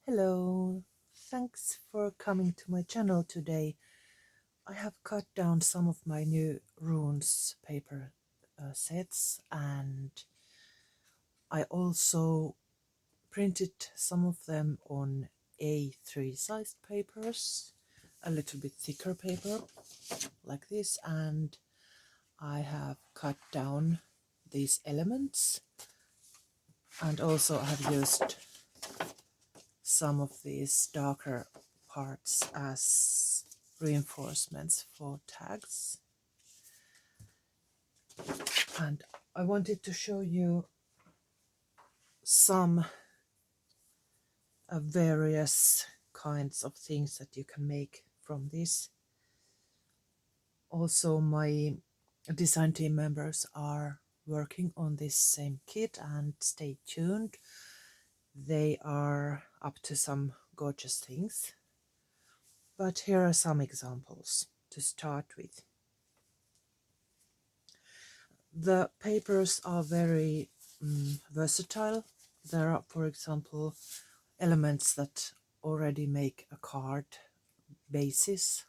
Hello, thanks for coming to my channel today. I have cut down some of my new runes paper sets, and I also printed some of them on A3 sized papers, a little bit thicker paper like this, and I have cut down these elements, and also I have used some of these darker parts as reinforcements for tags. And I wanted to show you some various kinds of things that you can make from this. Also, my design team members are working on this same kit, and stay tuned. They are up to some gorgeous things. But here are some examples to start with. The papers are very versatile. There are, for example, elements that already make a card basis,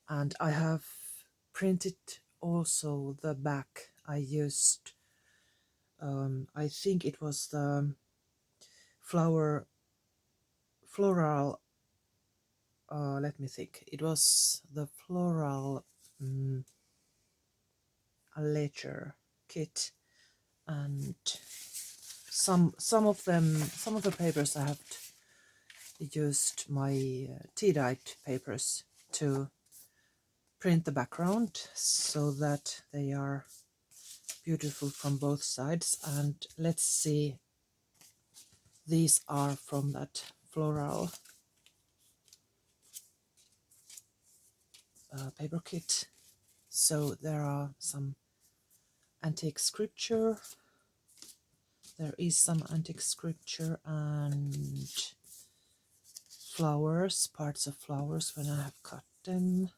and I have printed also the back. I used I think it was the floral let me think, it was the floral ledger kit, and some of the papers I have used my tea-dyed papers to print the background so that they are beautiful from both sides. And let's see, these are from that floral paper kit. So there are some antique scripture, there is some antique scripture and flowers, parts of flowers when I have cut them.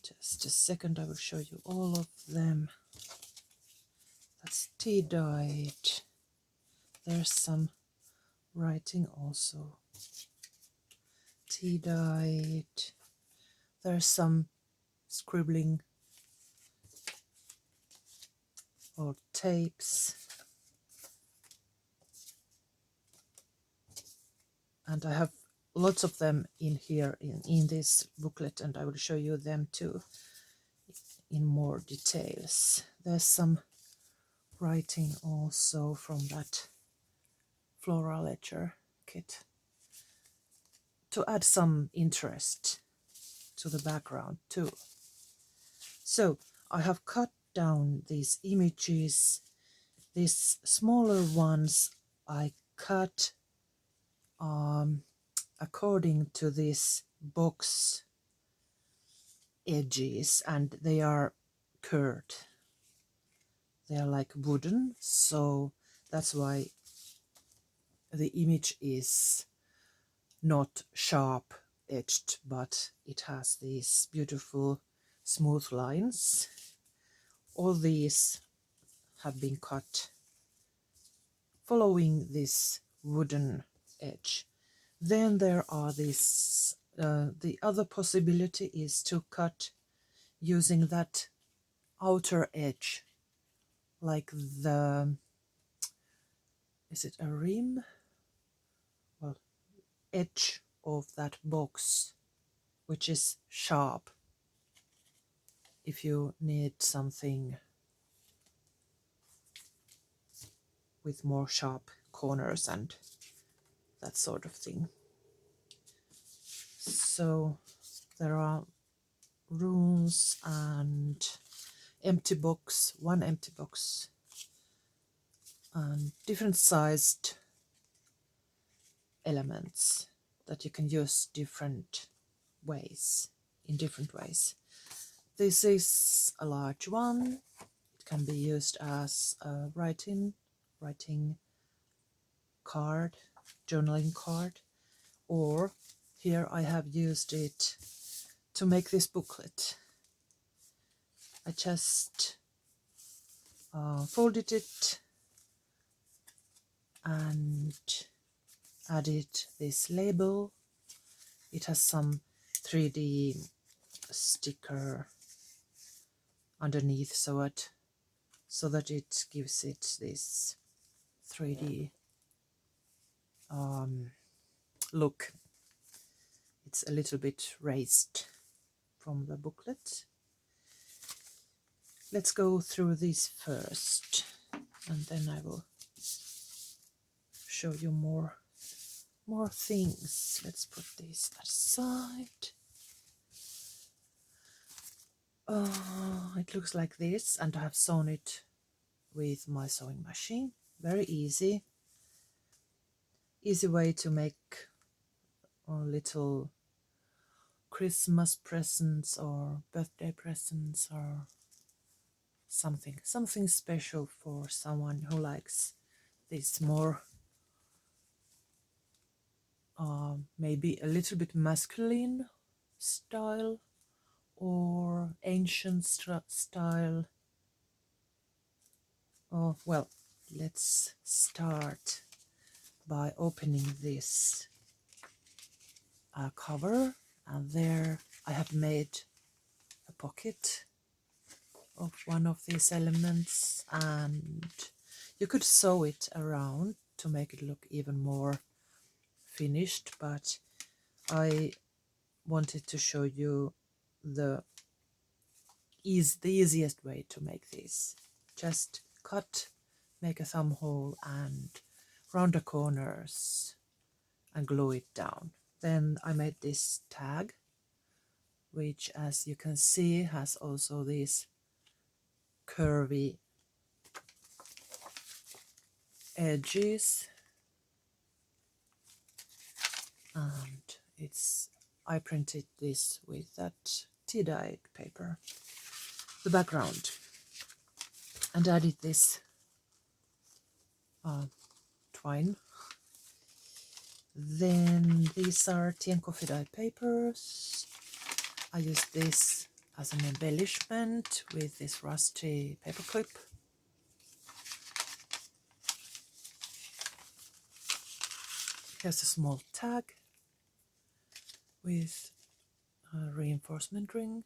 Just a second, I will show you all of them. That's tea dyed. There's some writing also. Tea dyed. There's some scribbling or tapes. And I have lots of them in here in this booklet, and I will show you them too in more details. There's some writing also from that floral ledger kit to add some interest to the background too. So I have cut down these images. These smaller ones I cut according to this box edges, and they are curved. They are like wooden, so that's why the image is not sharp edged, but it has these beautiful smooth lines. All these have been cut following this wooden edge. Then there are these, the other possibility is to cut using that outer edge, like the, is it a rim? Well, edge of that box, which is sharp if you need something with more sharp corners and that sort of thing. So there are runes and empty box, one empty box, and different sized elements that you can use different ways, in different ways. This is a large one. It can be used as a writing card, journaling card, or here I have used it to make this booklet. I just folded it and added this label. It has some 3D sticker underneath so that it gives it this 3D look. It's a little bit raised from the booklet. Let's go through this first, and then I will show you more things. Let's put this aside. It looks like this, and I have sewn it with my sewing machine. Very easy way to make little Christmas presents or birthday presents or something special for someone who likes this more maybe a little bit masculine style or ancient style. Oh, well, let's start by opening this cover, and there I have made a pocket of one of these elements, and you could sew it around to make it look even more finished, but I wanted to show you the easiest way to make this. Just cut, make a thumb hole and round the corners and glue it down. Then I made this tag, which, as you can see, has also these curvy edges, and I printed this with that tea-dyed paper, the background, and added this twine. Then these are tea and coffee dyed papers. I used this as an embellishment with this rusty paperclip. Here's a small tag with a reinforcement ring.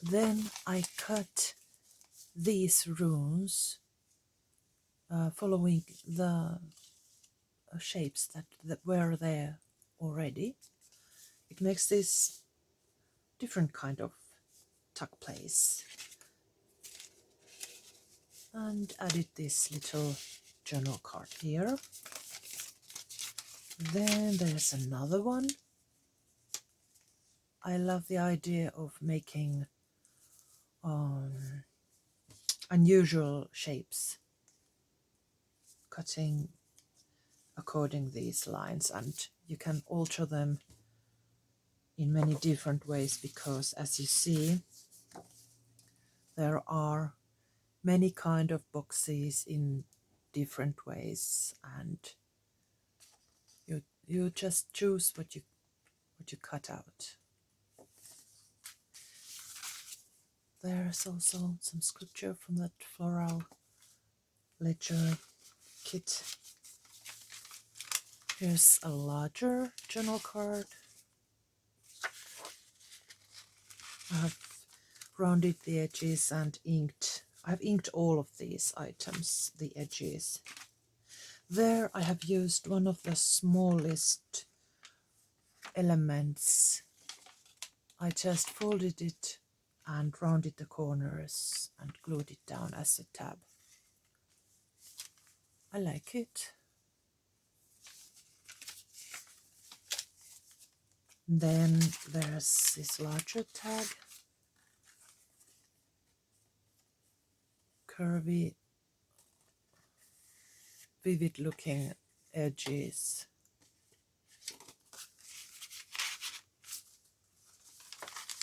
Then I cut these runes following the shapes that were there already. It makes this different kind of tuck place. And added this little journal card here. Then there's another one. I love the idea of making unusual shapes, cutting according these lines, and you can alter them in many different ways, because as you see there are many kind of boxes in different ways, and you just choose what you cut out. There's also some scripture from that floral ledger kit. Here's a larger journal card. I have rounded the edges and inked. I've inked all of these items, the edges. There I have used one of the smallest elements. I just folded it and rounded the corners and glued it down as a tab. I like it. Then there's this larger tag, curvy, vivid looking edges.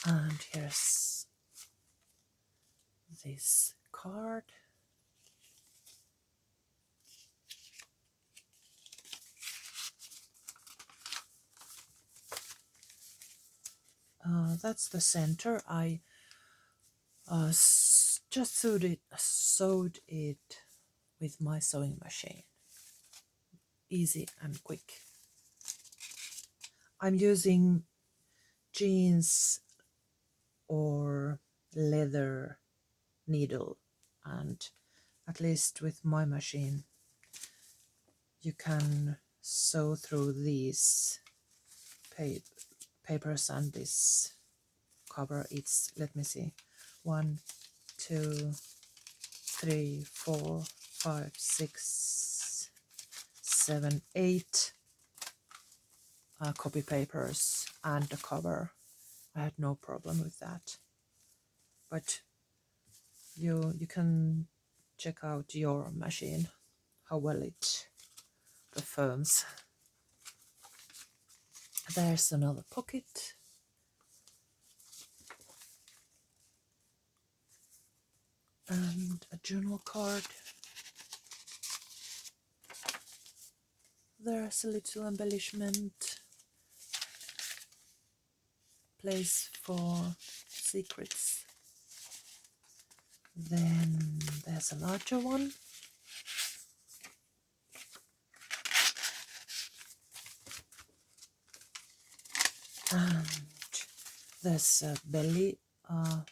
And here's this card. That's the center. I just sewed it with my sewing machine. Easy and quick. I'm using jeans or leather needle, and at least with my machine you can sew through these papers and this cover. It's, let me see, 1, 2, 3, 4, 5, 6, 7, 8 copy papers and the cover. I had no problem with that. But you can check out your machine, how well it performs. There's another pocket. And a journal card. There's a little embellishment. Place for secrets. Then there's a larger one. And there's a belly,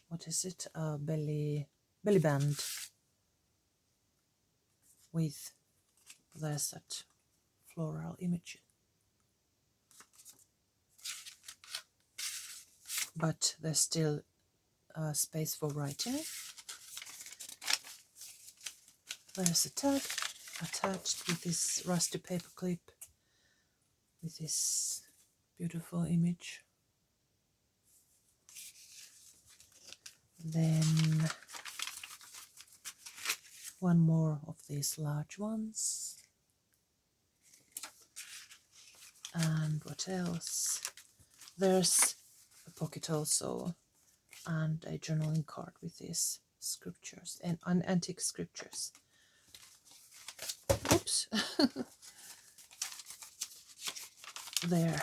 what is it? A belly band with, there's that floral image. But there's still space for writing. There's a tag attached with this rusty paper clip with this beautiful image. Then one more of these large ones. And what else? There's a pocket also, and a journaling card with these scriptures and antique scriptures. Oops. There.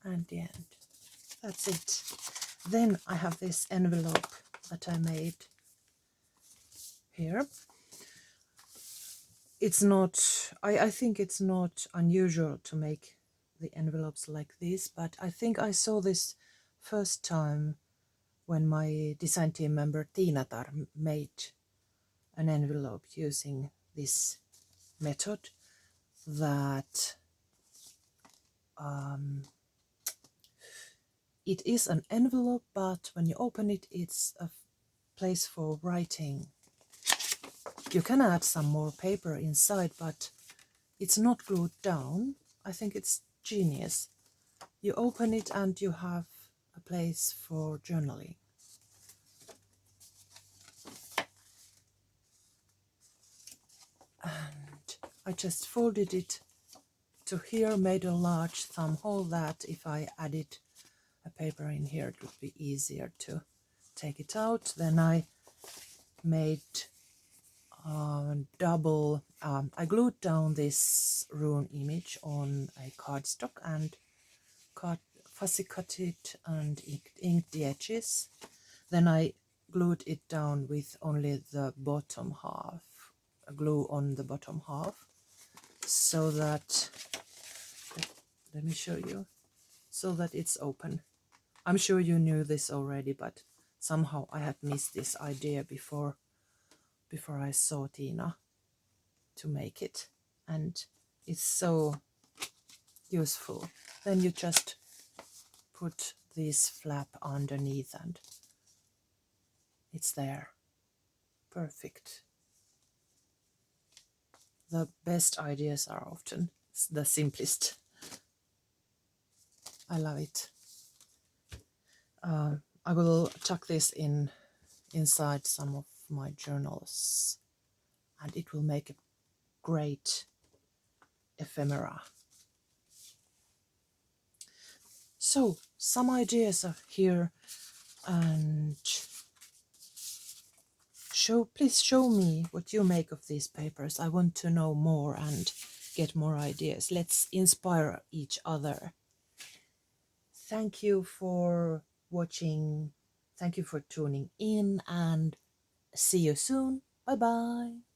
And the end. That's it. Then I have this envelope that I made here. It's not, I think it's not unusual to make the envelopes like this, but I think I saw this first time when my design team member Tiinatar made an envelope using this method, that it is an envelope, but when you open it, it's a place for writing. You can add some more paper inside, but it's not glued down. I think it's genius. You open it and you have a place for journaling. And I just folded it to here, made a large thumb hole that if I added a paper in here it would be easier to take it out. Then I made I glued down this rune image on a cardstock and fussy cut it and inked the edges. Then I glued it down with only the bottom half, glue on the bottom half, so that, let me show you, so that it's open. I'm sure you knew this already, but somehow I had missed this idea before I saw Tina to make it, and it's so useful. Then you just put this flap underneath and it's there. Perfect. The best ideas are often the simplest. I love it. I will tuck this inside some of my journals, and it will make a great ephemera. So some ideas are here, and please show me what you make of these papers. I want to know more and get more ideas. Let's inspire each other. Thank you for watching Thank you for tuning in and see you soon. Bye bye.